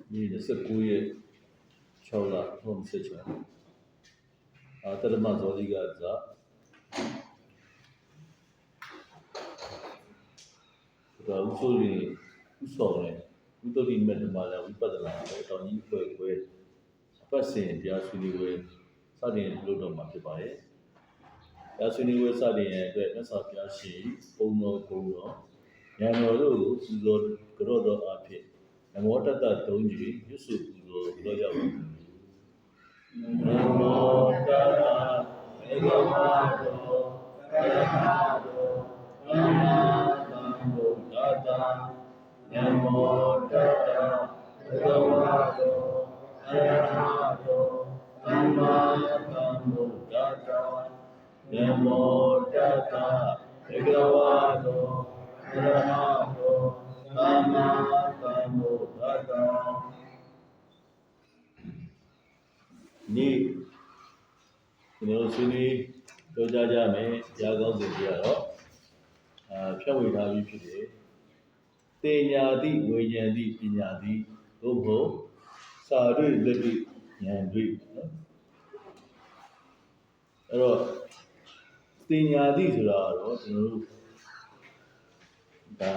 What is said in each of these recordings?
你的是9月6日我们事情啊，这他妈做这个子，这个无所谓，无所谓，无道理没他妈的，无不得了，到你会，不是比较属于会，啥点路都嘛去吧耶，比较属于会啥点对，那啥比较细，工作，然后都是说各种的阿片，那我这的东西就是说各叫。Namo Tassa Bhagavato Arahato Sama Sambuddhassa Namo Tassa Bhagavato Arahato Sama Sambuddhassa Namo Tassa Bhagavato Arahato Sama Sambuddhassaนี่ကျွန်တော်ဆွေးနွေးပြောကြကြမယ်ကြားကောင်းစဉ်တွေကတော့ဖြတ်ဝေထားပြီးဖြစ်တယ်တင်ညာတိဝေဉာဏ်တိပညာတိသို့မဟုတ်စာတွေ့လက်တွေ့ဉာဏ်တွေ့နော်အဲ့တော့တင်ညာတိဆိုတာကတော့ကျွန်တော်တို့ဒါ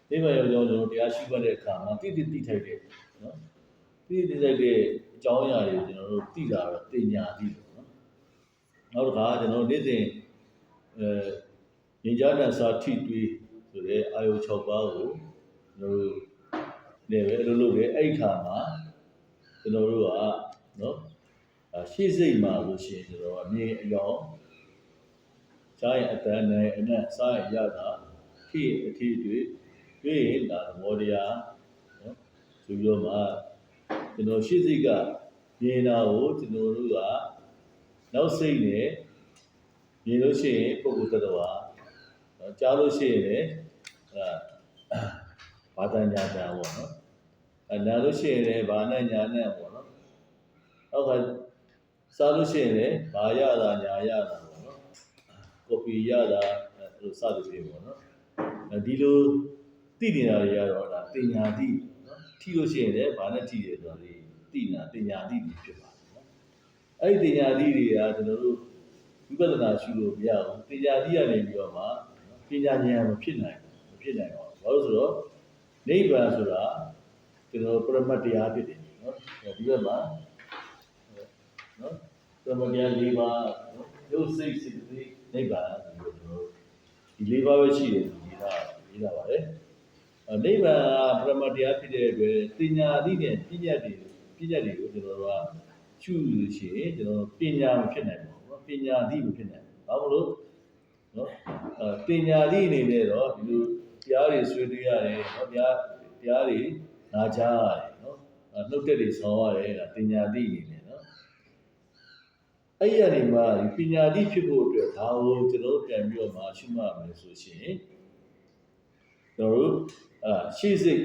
ဒီမှာရောကျွန်တော်တရားရှိတဲ့အခါမှာတိထိုက်တယ်နော်တိထိုက်တဲ့အကြောင်းအရာတွေကျွန်တော်တို့သိတာတော့တင်ညာသိတယ်နော်နောက်တစ်ခါကျွန်တော်နေ့စဉ်ဉာဏ်ကြားတန်စာထိတွေးဆိုတဲ့အာယု6ပါးကိုကျွန်တော်တို့လည်းပဲအလုပ်လုပ်တယ်အဲ့ဒီခါမှာကျွန်တော်တို့ကနော်ရှေ့စိတ်မှာလို့ရှိရင်ကျွန်တော်အမြင်အယောင်စားရင်အတန်းနဲ့အနက်စားရင်ရတာထိအထိတွေ့ရင်ဒါသဘောတရားနော်ဆိုပြီးတော့မှကျွန်တော်ရှေ့စိတ်ကမြင်တာကိုကျွန်တော်တို့ကနောက်စိတ်နဲ့မြင်လို့ရှိရင်ပုဂ္ဂိုလ်တ attva ကြားလို့ရှိရင်လည်းဘာတညာတံပေါ့နော်နားလို့ရှိရင်လည်းဘာနဲ့ညာနဲ့ပေါ့နော်နောက်ကစားလို့ရှိရင်လည်းဘာရတာညာရတာပေါ့နော်ကော်ဖီရတာအဲ့လိုစသဖြင့်ပေါ့နော်ဒီလိုသိနေတာတွေကတော့ဒါတင်ညာတိနော်ထိလို့ရှိရင်လည်းဘာနဲ့ထိတယ်ဆိုတာလေသိနာတင်ညာတိဖြစ်ပါတယ်နော်အဲ့ဒီတင်ညာတိတွေကကျွန်တော်တို့ဝိပဿနာရှုလို့မရဘူးတင်ညာတိကနေပြီးတော့မှပညာဉာဏ်မဖြစ်နိုင်အောင်ဘာလို့ဆိုတော့နိဗ္ဗာန်ဆိုတာကျွန်တော်ပရမတ်တရားဖြစ်တယ်နော်ဒီဘက်မှာနော်ပရမတ်တရား၄ပါးနော်ရုပ်စိတ်စိတ်နိဗ္ဗာန်ဆိုပြီးတော့ဒီ၄ပါးပဲရှိတယ်ရေးတာပါတယ်နိဗ္ဗာန်ပရမတ်တရားဖြစ်တဲ့အတွက်တင်ညာတိနဲ့ပညာတွေကိုကျွန်တော်တို့ကရှုလို့ရှိရင်ကျွန်တော်ပညာမဖြစ်နိုင်ဘူးနော်ပညာတိမဖြစ်နိုင်ဘူးဘာလို့နော်ပညာတိအနေနဲ့တော့ဒီလိုတရားတွေဆွေးနွေးရတယ်နော်တရားတွေနာကြားရတယ်နော်နှုတ်တက်တွေဆောင်းရတယ်ဒါပညာတိအနေနဲ့နော်အဲ့ဒီအနေမှာဒီပညာတိဖြစ်ဖို့အတွက်ဒါကိုကျွန်တော်ပြန်ပြီးတော့မှရှုမှတ်မယ်ဆိုရှင်ကျွန်တော်တို့ရှေ့စိတ်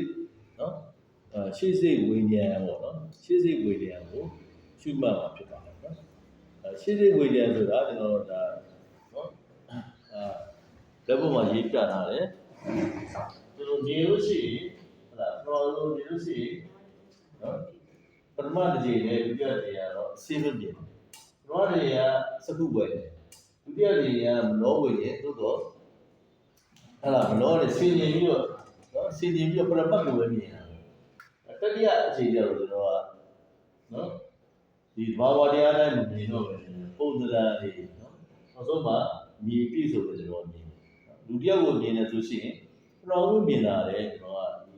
နော်ရှေ့စိတ်ဝိညာဉ်ပေါ့နော်ရှေ့စိတ်ဝိညာဉ်ကိုရှုမှတ်မှာဖြစ်ပါတယ်နော်ရှေ့စိတ်ဝိညာဉ်ဆိုတာကျွန်တော်ဒါနော်လက်ပေါ်မှာရေးပြထားတယ်ကျွန်တော်နေလို့ရှိရင်ဟုတ်လားကျွန်တော်နေလို့ရှိရင်နော်ပထမတစ်ချိန်နဲ့ဒုတိယတစ်ချိန်ကတော့အစင်းမပြင်းပထမတစ်ချိန်ကစကုဝယ်တယ်ဒုတိယတစ်ချိန်ကမလောဝယ်တယ်သို့တော့ဟုတ်လားမလောနဲ့ဆင်ញင်ပြီးတော့နော်ဆင်ញင်ပြီးတော့ပရပတ်ကိုပဲမြင်တာတတိယအချိန်ကျတော့ကျွန်တော်ကနော်ဒီဘာဝတရားတိုင်းမမြင်တော့ဘူးပုံစံလေးနော်နောက်ဆုံးမှမြည်ပြည့်စုံတယ်ကျွန်တော်မြင်လူတယောက်ကိုမြင်တယ်ဆိုရှင်ကျွန်တော်တို့မြင်တာလေကျွန်တော်ကဒီ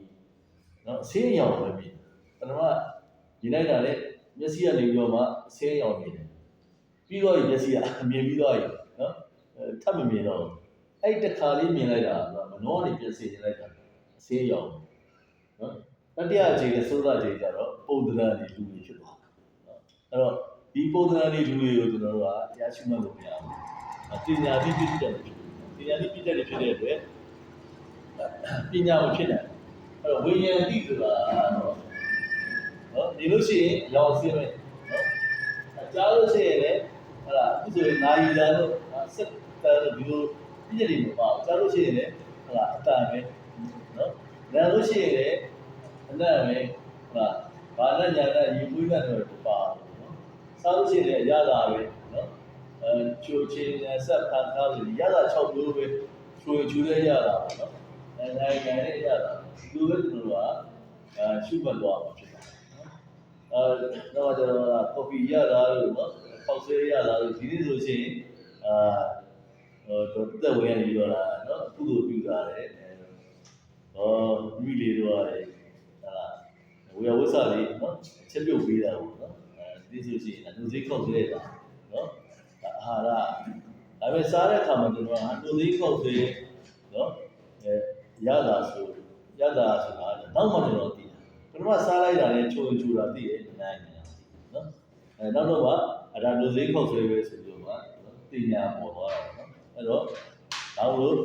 နော်အစင်းအရောင်ပဲမြင်ပထမမြင်လိုက်တာလေမျက်စိကနေပြီးတော့မှအစင်းအရောင်မြင်တယ်ပြီးတော့မျက်စိကမြင်ပြီးတော့နော်ထပ်မမြင်တော့အဲ့တခါလေးမြင်လိုက်တာမနှောကနေပြည့်စင်နေလိုက်တာအစင်းအရောင်နော်တတိယအချိန်နဲ့သုဒ္ဓအချိန်ကျတော့ပုံသဏ္ဍာန်တွေလူတွေဖြစ်သွားတယ်နော်အဲ့တော့ဒီပုံသဏ္ဍာန်တွေလူတွေကိုကျွန်တော်တို့ကတရားရှုမှတ်လို့မရဘူးပညာတိပြည့်တဲ့ပညာတိပြည့်တဲ့ဖြစ်တဲ့အတွက်ပညာမဖြစ်နိုင်အဲ့တော့ဝိညာဉ်တိဆိုတာနော်ဒီလို့ရှိရင်ရောင်စင်းမယ်နော်ကြားလို့ရှိရင်လည်းဟုတ်လားအခုဆိုရင်နာယီသားတို့စက်သားတို့ဒီလိုပြည့်တယ်မပါဘူးကြားလို့ရှိရင်လည်းဟုတ်လားအတန်ပဲနော် နာလို့ရှိရင်လည်းအနတ်ပဲဘာနဲ့ညာနဲ့ရေပွေးနဲ့တော့ပါနော်စားလို့ရှိရင်လည်းရတာပဲနော်ချိုချင်းဆက်ဖန်ထားလို့ရတာ6မျိုးပဲချိုချူလည်းရတာပေါ့နော်နိုင်ငံလည်းရတာဒီလိုပဲကျွန်တော်ကရှုမှတ်သွားမှာဖြစ်ပါတယ်နော်တော့ကျွန်တော်ကကော်ဖီရတာလို့နော်ပေါက်ဆွဲရတာလို့ဒီနေ့ဆိုရှင်တက်ဝင်ရနေတော့လားနော်အခုလိုပြုတာလေမိလေးတို့ရတယ်ဝေယဝဆလေးနော်ချက်ပြုတ်ပေးတာပေါ့နော်ဒီဆိုရှင်လူစိခောက်ဆွဲတာနော်အာဟာရဒါပေမဲ့စားတဲ့အခါမှာကျွန်တော်ကလူစိခောက်ဆွဲနော်ရတာဆိုတာနောက်မှကျွန်တော်သိတယ်ပထမစားလိုက်တာနဲ့ချိုတာသိတယ်နိုင်တယ်နော်နောက်တော့ကဒါလူစိခောက်ဆွဲပဲဆိုတော့တင်ညာပေါ်သွားတာနော်အဲ့တော့ဒါလို့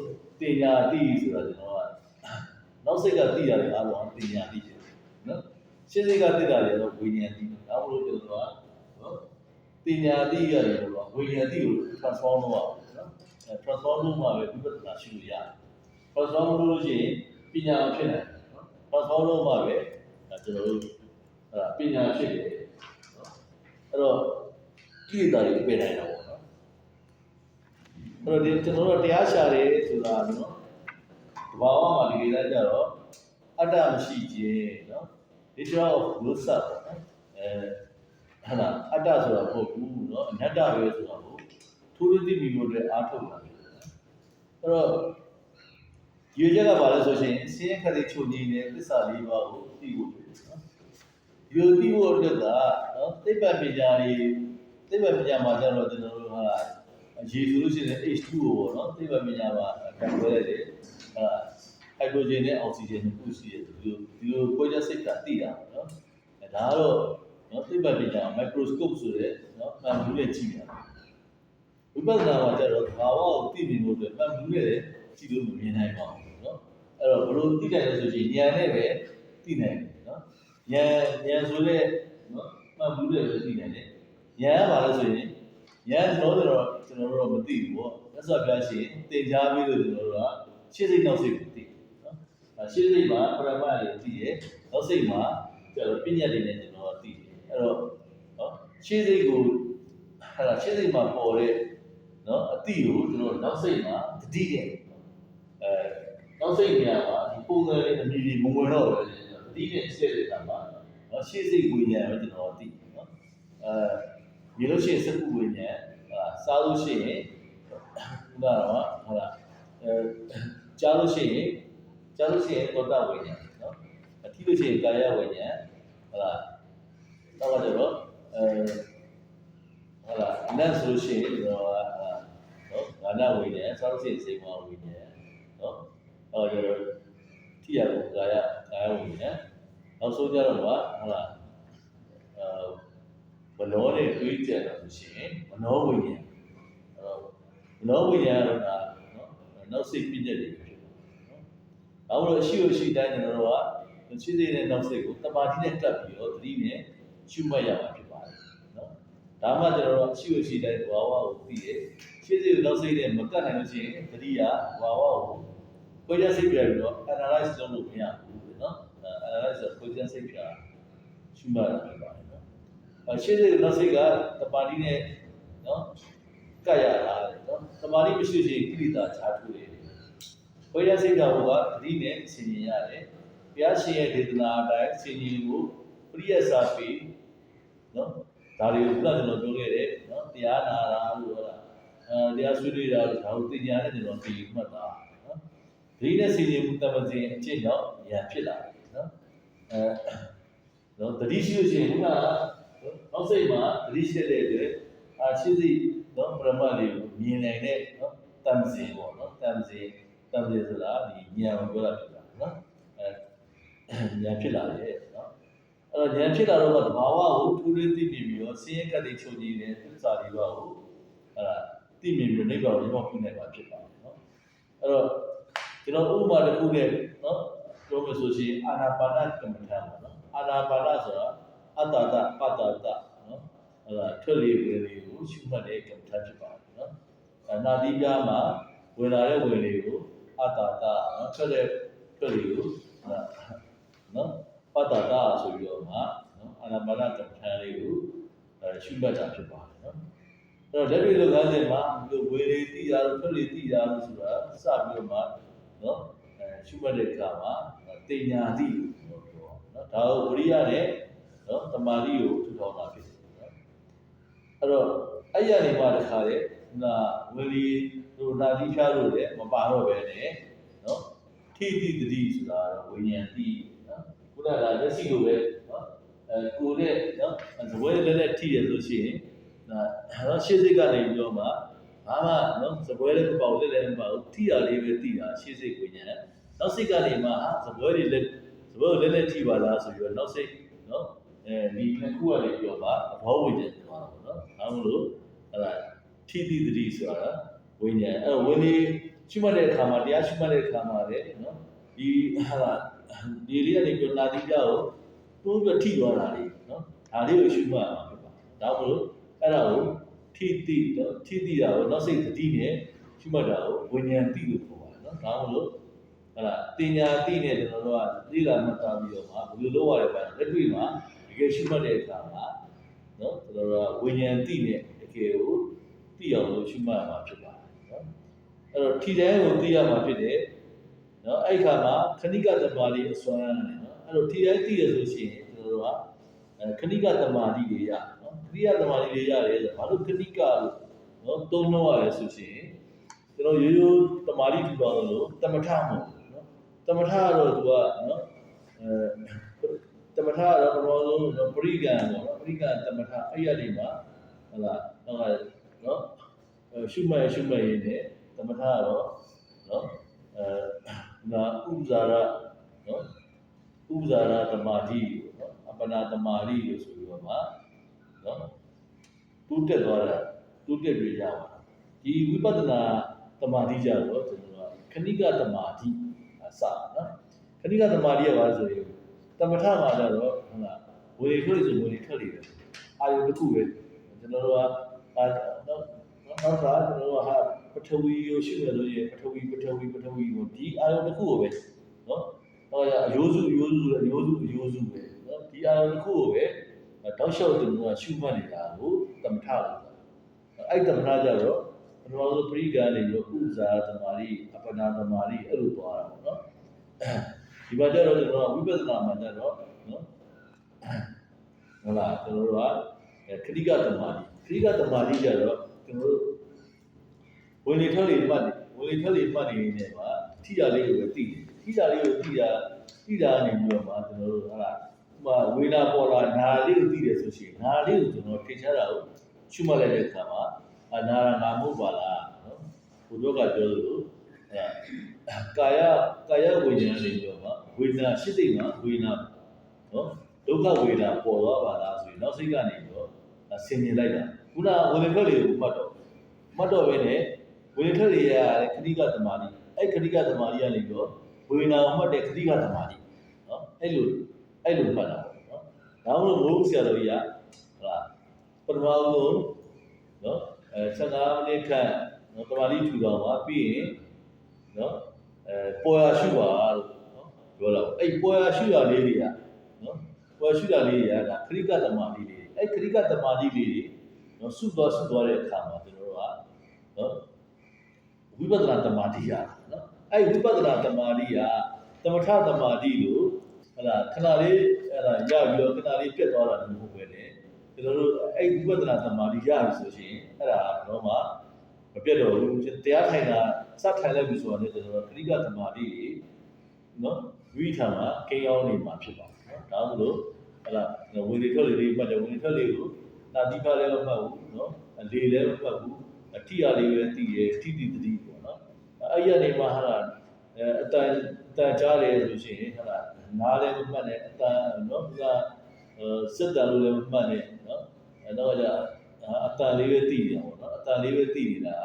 တင်ညာသိဆိုတာကျွန်တော်ကနောက်စိတ်ကသိရတယ်အားလုံးတင်ညာသိတယ်နော်ရှင်းစိတ်ကသိတာလည်းတော့ဝိညာဉ်သိတယ်ဒါလို့ကျွန်တော်ကနော်တင်ညာသိရတယ်တော့ဝိညာဉ်သိကို transform လုပ်ရအောင်နော်transform လုပ်မှပဲဝိပဿနာရှိလို့ရတယ် transform လုပ်လို့ရှိရင်ပညာဖြစ်တယ်နော် transform လုပ်မှပဲကျွန်တော်တို့ပညာဖြစ်တယ်နော်အဲ့တော့ကိလေသာတွေပြင်နိုင်တာပေါ့နော်အဲ့တော့ကျွန်တော်တို့တရားရှာတယ်ဆိုတာနော်တဘာဝမှာဒီကိစ္စကြတော့အတ္တမရှိခြင်းနော် nature of yourself ပေါ့နော်ဟာလားအတ္တဆိုတာမဟုတ်ဘူးနော်အနတ္တပဲဆိုတာကိုထိုးထွင်းသိပြီးလို့အတွက်အားထုတ်တာအဲ့တော့ရွေချက်ကဘာလဲဆိုရှင်ဆင်းရဲခက်တဲ့ချုပ်ငြိမ်းတဲ့သစ္စာလေးပါးကိုသိဖို့ဖြစ်တယ်နော်ဒီလိုသိဖို့အတွက်ကနော်သိပ္ပံပညာမှာကျတော့ကျွန်တော်တို့ဟာရေဆိုလို့ရှိရင် H2O ပေါ့နော်သိပ္ပံပညာမှာခံခွဲလိုက်တယ်ဟိုက်ဒရိုဂျင်နဲ့အောက်ဆီဂျင်နှစ်ခုရှိတယ်ဒီလိုခွဲခြားစိတ်ကသိတာပေါ့နော်ဒါကတော့နော်သိပ္ပံပညာ microscope ဆိုတဲ့နော်မှန်ဘူးနဲ့ကြည့်တာဝိပဿနာမှာကျတော့ဘာဝကိုသိမြင်လို့အတွက်မှန်ဘူးနဲ့ကြည့်လို့မမြင်နိုင်ပါဘူးနော်အဲ့တော့ဘယ်လိုသိနိုင်လဲဆိုရင်ဉာဏ်နဲ့ပဲသိနိုင်တယ်နော်ဉာဏ်ဆိုတဲ့နော်မှန်ဘူးနဲ့ပဲသိနိုင်တယ်ဉာဏ်ကဘာလဲဆိုရင်ဉာဏ်ကျွန်တော်တို့မသိဘူးပေါ့လက်စွပ်ပြရှင်သင်ကြားပြီးလို့ကျွန်တော်တို့ကရှင်းစိတ်နောက်စိတ်ကိုသိနော်ရှင်းစိတ်မှာပရမတ်တွေသိတယ်နောက်စိတ်မှာကျတော့ပညာတွေနဲ့ကျွန်တော်သိတယ်အဲ့တော့နော်ရှင်းစိတ်ကိုရှင်းစိတ်မှာပေါ်တဲ့နော်အတိကိုကျွန်တော်နောက်စိတ်မှာတတိတဲ့နောက်စိတ်ညာမှာဒီပုံစံလေးအမြင်ကြီးမဝင်တော့ဘူးတတိနဲ့ဆက်တဲ့အခါမှာနော်ရှင်းစိတ်ဝိညာဉ်ပဲကျွန်တော်သိနော်မြင်လို့ရှိရင်စကုဝိညာဉ်စားလို့ရှိရင်ခုနကတော့ဟုတ်လားကြားလို့ရှိရင်သောတာဝိညာဉ်နော်ထိလို့ရှိရင်ကာယဝိညာဉ်ဟုတ်လားတော့ကြတော့ဟုတ်လားနတ်ဆိုလို့ရှိရင်ကျွန်တော်ကနော်ငါနာဝိညာဉ်စားလို့ရှိရင်စေမဝိညာဉ်နော်တော့ကြတော့ထိရကိုကာယဝိညာဉ်နောက်ဆုံးကြတော့ဟုတ်လားမနောနဲ့တွေးကြတယ်ဆိုရှင်မနောဝိညာဉ်မနောဝိညာဉ်ကတော့နော်နောက်စိတ်ပြည့်တဲ့တွေဖြစ်တယ်နော်ဒါလို့အရှိတိုင်းကျွန်တော်တို့ကရှင်းစိတ်နဲ့နောက်စိတ်ကိုတမာတိနဲ့တက်ပြီးတော့သတိနဲ့ရှုမှတ်ရမှာဖြစ်ပါတယ်နော်ဒါမှကျွန်တော်တို့အရှိတိုင်းဘဝကိုသိတယ်ရှင်းစိတ်ကိုနောက်စိတ်နဲ့မကတ်နိုင်လို့ရှိရင်သတိကဘဝကိုကိုယ်ရစိတ်ပြပြီးတော့ analyze လုပ်လို့မရဘူးနော် analyze ဆိုကိုယ်ရစိတ်ပြရှုမှတ်ရမှာဖြစ်ပါတယ်နော်ရှင်းစိတ်နောက်စိတ်ကတမာတိနဲ့နော်ကတ်ရတာနော်တမာတိမရှိရင်ကိလေသာခြားထူတယ်ကိုယ်ရစိတ်တော်ကသတိနဲ့ဆင်ခြင်ရတယ်ဘုရားရှင်ရဲ့ဒေသနာအတိုင်းဆင်ခြင်ကိုပရိယစာပေနော်ဒါတွေကိုခုနကျွန်တော်ပြောခဲ့တယ်နော်တရားနာတာလို့ဟုတ်လားတရားဆွေးနွေးတာလို့ဒါကိုသင်ညာနဲ့ကျွန်တော်သိမှတ်တာနော်ဒီနဲ့ဆင်ခြင်မှုတမစင်အကျင့်တော့ဉာဏ်ဖြစ်လာတယ်နော်နော်တတိရှိလို့ရှိရင်ခုနကနောက်စိတ်မှာတတိရှိတဲ့အတွက်ရှိစိတ်နော်ပရမတ်လေးကိုမြင်နိုင်တဲ့နော်တမစင်ပေါ့နော်တမစင်ဆိုတာဒီဉာဏ်ကိုပြောတာဖြစ်တာနော်ဉာဏ်ဖြစ်လာတယ်နော်အဲ့တော့ဉာဏ်ဖြစ်လာတော့သဘာဝကိုထူးထူးသိမြင်ပြီးတော့ဆင်းရဲကတ္တိချုပ်ကြီးတဲ့သစ္စာလေးပါကိုသိမြင်ပြီးနိဗ္ဗာန်ကိုရောက်ပြုနိုင်မှာဖြစ်ပါတယ်နော်အဲ့တော့ကျွန်တော်ဥပမာတစ်ခုနဲ့နော်ပြောမယ်ဆိုရှင်အာနာပါနကမ္မထာပေါ့နော်အာနာပါနဆိုတာအတ္တတပတ္တတနော်ထွက်လေဝင်လေကိုရှုမှတ်တဲ့ကမ္မထာဖြစ်ပါတယ်နော်နာတိပြားမှာဝင်လာတဲ့ဝင်လေကိုအတ္တတနော်ထွက်လေကို နော်ပတ္တတာဆိုပြီးတော့မှနော်အာနာပါနကမ္မထာလေးကိုရှုမှတ်တာဖြစ်ပါတယ်နော်အဲ့တော့လက်တွေ့လုပ်ငန်းစဉ်မှာဒီဝေလေတိတာတို့ထွက်လေတိတာတို့ဆိုတာစပြီးတော့မှနော်ရှုမှတ်တဲ့အခါမှာတင်ညာတိလို့ပြောနော်ဒါကိုဝိရိယနဲ့နော်တမာတိကိုထူထောင်တာဖြစ်တယ်နော်အဲ့တော့အဲ့ရနေမှတခါလေဝေလီတို့နာတိဖြားလို့လည်းမပါတော့ပဲနဲ့နော်ထိတိတတိဆိုတာတော့ဝိညာဉ်တိနော်ခုနကလက်ရှိလိုပဲနော်ကိုယ်နဲ့နော်သဘောနဲ့ထိရဆိုရှင်နော်ရှေ့စိတ်ကနေပြီးတော့မှဘာမှနော်သဘောလည်းမပေါက်လည်းမပေါက်ထိရလေးပဲထိတာရှေ့စိတ်ဝိညာဉ်နောက်စိတ်ကနေမှသဘောတွေလည်းထိပါလားဆိုပြီးတော့နောက်စိတ်နော်ဒီနှစ်ခုကနေပြီးတော့မှသဘောဝိညာဉ်ပြောတာပေါ့နော်ဒါမှမဟုတ်ဟလာထိတိတတိဆိုတာဝိညာဉ်အဲ့ဝိနည်းရှုမှတ်တဲ့အခါမှာတရားရှုမှတ်တဲ့အခါမှာလေနော်ဒီဟာဒီလေးကနေပြောလာတိကြကိုတိုးပြီးထိသွားတာလေနော်ဒါလေးကိုရှုမှတ်ရမှာဖြစ်ပါဒါမှမဟုတ်အဲ့ဒါကိုထိတိနော်ထိတိတာကိုနောက်စိတ်တတိနဲ့ရှုမှတ်တာကိုဝိညာဉ်တိလို့ခေါ်ပါတယ်နော်ဒါမှမဟုတ်ဟလာတင်ညာတိနဲ့ကျွန်တော်တို့ကသိလာမှတ်သားပြီးတော့မှဘယ်လိုလုပ်ရလဲပါလက်တွေ့မှာတကယ်ရှုမှတ်တဲ့အခါမှာနော်ကျွန်တော်တို့ကဝိညာဉ်တိနဲ့တကယ်ကိုသိအောင်လို့ရှုမှတ်ရမှာဖြစ်ပါတယ်နော်အဲ့တော့ထိတဲ့ကိုသိရမှာဖြစ်တယ်နော်အဲ့ခါမှာခဏိကတမာတိအစွမ်းနဲ့နော်အဲ့တော့ထိတဲ့သိရဆိုရှင်ကျွန်တော်တို့ကခဏိကတမာတိတွေရနော်ခဏိကတမာတိတွေရတယ်ဆိုဘာလို့ခဏိကလို့နော်သုံးလို့ရတယ်ဆိုရှင်ကျွန်တော်ရိုးရိုးတမာတိထူတော်လို့တမထမဟုတ်နော်တမထကတော့သူကနော်တမထကတော့ဘယ်လိုလဲပရိကံပေါ့နော်ပရိကံတမထအဲ့ရလေးမှာဟုတ်လားနော်ရှုမှတ်ရင်းနဲ့တမထကတော့နော်ဥပဇာရနော်ဥပဇာရတမာတိနော်အပနာတမာတိလို့ဆိုပြီးတော့မှနော်တိုးတက်သွားတာတိုးတက်ပြီးရပါဒီဝိပဿနာတမာတိကြတော့ကျွန်တော်ကခဏိကတမာတိအစနော်ခဏိကတမာတိရပါဆိုရင်တမထမှာကြတော့ဟုတ်လားဝေထွက်ဆိုဝေထွက်လေပဲအာယုတစ်ခုပဲကျွန်တော်တို့ကနောက်ခါကျွန်တော်တို့ဟာပထဝီကိုရှုရလို့ရပထဝီကိုဒီအာယုတစ်ခုကိုပဲနော်ဟောရအယိုးစုပဲနော်ဒီအာယုတစ်ခုကိုပဲတောက်လျှောက်ကျွန်တော်ကရှုမှတ်နေတာကိုတမထလို့အဲ့တမထကြတော့ကျွန်တော်တို့ပရိက္ခာနေပြီးဥဇာတမာတိအပနာတမာတိအဲ့လိုသွားတာပေါ့နော်ဒီမှာကျတော့ကျွန်တော်ကဝိပဿနာမှာကျတော့နော်ဟုတ်လားကျွန်တော်တို့ကခဏိကတမာတိကျတော့ကျွန်တော်တို့ဝင်လေထွက်လေမှတ်နေနေပါထိတာလေးကိုပဲသိတယ်ထိတာလေးကိုသိတာနေပြီးတော့မှကျွန်တော်တို့ဟုတ်လားဝေဒနာပေါ်လာနာလေးကိုသိတယ်ဆိုရှင်နာလေးကိုကျွန်တော်ထိချတာကိုရှုမှတ်လိုက်တဲ့အခါမှာနာငါမဟုတ်ပါလားနော်ဘုရားကပြောလို့ကာယဝိညာဉ်လေးပြောမှာဝေဒနာရှိစိတ်မှာဝေဒနာနော်ဒုက္ခဝေဒနာပေါ်သွားပါလားဆိုရင်နောက်စိတ်ကနေပြီးတော့ဆင်မြင်လိုက်တာခုနဝေဒနာထွက်လေကိုမှတ်တော့ပဲနဲ့ဝေဒနာထွက်လေရတဲ့ခဏိကတမာတိအဲ့ခဏိကတမာတိကနေပြီးတော့ဝေဒနာကိုမှတ်တဲ့ခဏိကတမာတိနော်အဲ့လိုမှတ်တာပေါ့နော်ဒါမှမဟုတ်ဘုရားဆရာတော်ကြီးကဟုတ်လားပထမဆုံးနော်15မိနစ်ခန့်နော်တမာတိထူတော်မှာပြီးရင်နော်ပေါ်ရရှုပါလို့နော်ပြောတော့အဲ့ပေါ်ရရှုတာလေးတွေကနော်ပေါ်ရရှုတာလေးတွေကဒါခရိကတမာတိလေးအဲ့ခရိကတမာတိလေးတွေနော်စုသွားတဲ့အခါမှာကျွန်တော်တို့ကနော်ဝိပဿနာတမာတိရနော်အဲ့ဝိပဿနာတမာတိကသမထတမာတိလို့ဟလာခဏလေးအဲ့ဒါရပြီးတော့ခဏလေးပြတ်သွားတာမဟုတ်ပဲလေကျွန်တော်တို့အဲ့ဝိပဿနာတမာတိရပြီဆိုရှင်အဲ့ဒါတော့မှမပြတ်တော့ဘူးတရားထိုင်တာစထိုင်လိုက်ပြီဆိုတာလည်းကျွန်တော်ခရိကတမာတိနော်ဝိထာမှာကိန်းအောင်နေမှာဖြစ်ပါတယ်နော်ဒါမှမဟုတ်ဟလာဝေလေထွက်လေမှတ်တယ်ဝေလေထွက်လေကိုနာတိပါလည်းမမှတ်ဘူးနော်လေလည်းမမှတ်ဘူးအထိအလေးပဲသိရထိတိတတိပေါ့နော်အဲ့ရနေမှာဟာအတန်ကြားတယ်ဆိုရှင်ဟာနားလည်းမမှတ်နဲ့အတန်နော်ဒီကစစ်တန်လို့လည်းမမှတ်နဲ့နော်တော့ကြအတန်လေးပဲသိနေတာပေါ့နော်အတန်လေးပဲသိနေတာ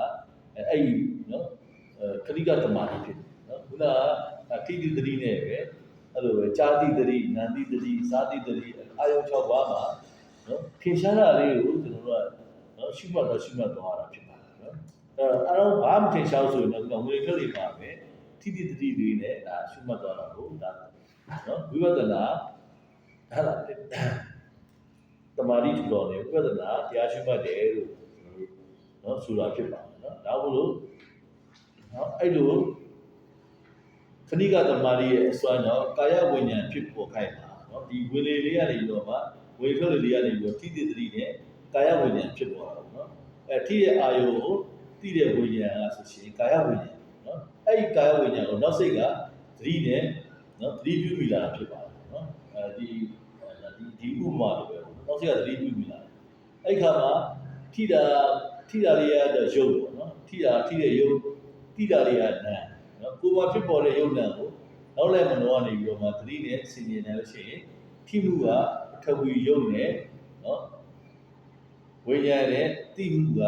အဲ့ဒီနော်ခဏိကတမာတိဖြစ်တယ်နော်ခုနကထိတိတတိနဲ့ပဲအဲ့လိုပဲကြာတိတတိနန္တိတတိဇာတိတတိအာယုံ6ပါးမှာနော်ထင်ရှားတာလေးကိုကျွန်တော်တို့ကနော်ရှုမှတ်သွားတာဖြစ်ပါတယ်နော်အဲ့တော့ဘာမှမထင်ရှားဆိုရင်တော့ဝေထွက်လေပါပဲထိတိတတိတွေနဲ့ဒါရှုမှတ်သွားတာကိုဒါ နော်ဝိပဿနာဟာလားတမာတိထူတော်နေဝိပဿနာတရားရှိမှတ်တယ်လို့နော်ဆိုတာဖြစ်ပါတယ်နော်ဒါမို့လို့နော်အဲ့လိုခဏိကတမာတိရဲ့အစွမ်းတော့ကာယဝိညာဉ်ဖြစ်ပေါ်ခိုင်းတာနော်ဒီဝေလေလေးကနေပြီးတော့မှဝေထွက်လေးကနေပြီးတော့ထိတိတိနဲ့ကာယဝိညာဉ်ဖြစ်ပေါ်တာပေါ့နော်ထိရဲ့အာယုကိုသိတဲ့ဝိညာဉ်ကဆိုရှင်ကာယဝိညာဉ်နော်အဲ့ဒီကာယဝိညာဉ်ကိုနောက်စိတ်ကသတိနဲ့နော်သတိပြုမိလာတာဖြစ်ပါတယ်နော်ဒီဥပမာလိုပဲနောက်စိတ်ကသတိပြုမိလာတယ်အဲ့ခါမှာထိတာလေးရတော့ရုပ်ပေါ့နော်ထိတဲ့ရုပ်တိတာလေးကနာနော်ကိုယ်မှာဖြစ်ပေါ်တဲ့ရုပ်နာကိုနောက်လည်းမနှောကနေပြီးတော့မှသတိနဲ့ဆင်ခြင်နေလို့ရှိရင်ထိမှုကထဝီရုပ်နဲ့နော်ဝိညာဉ်နဲ့တိမှုက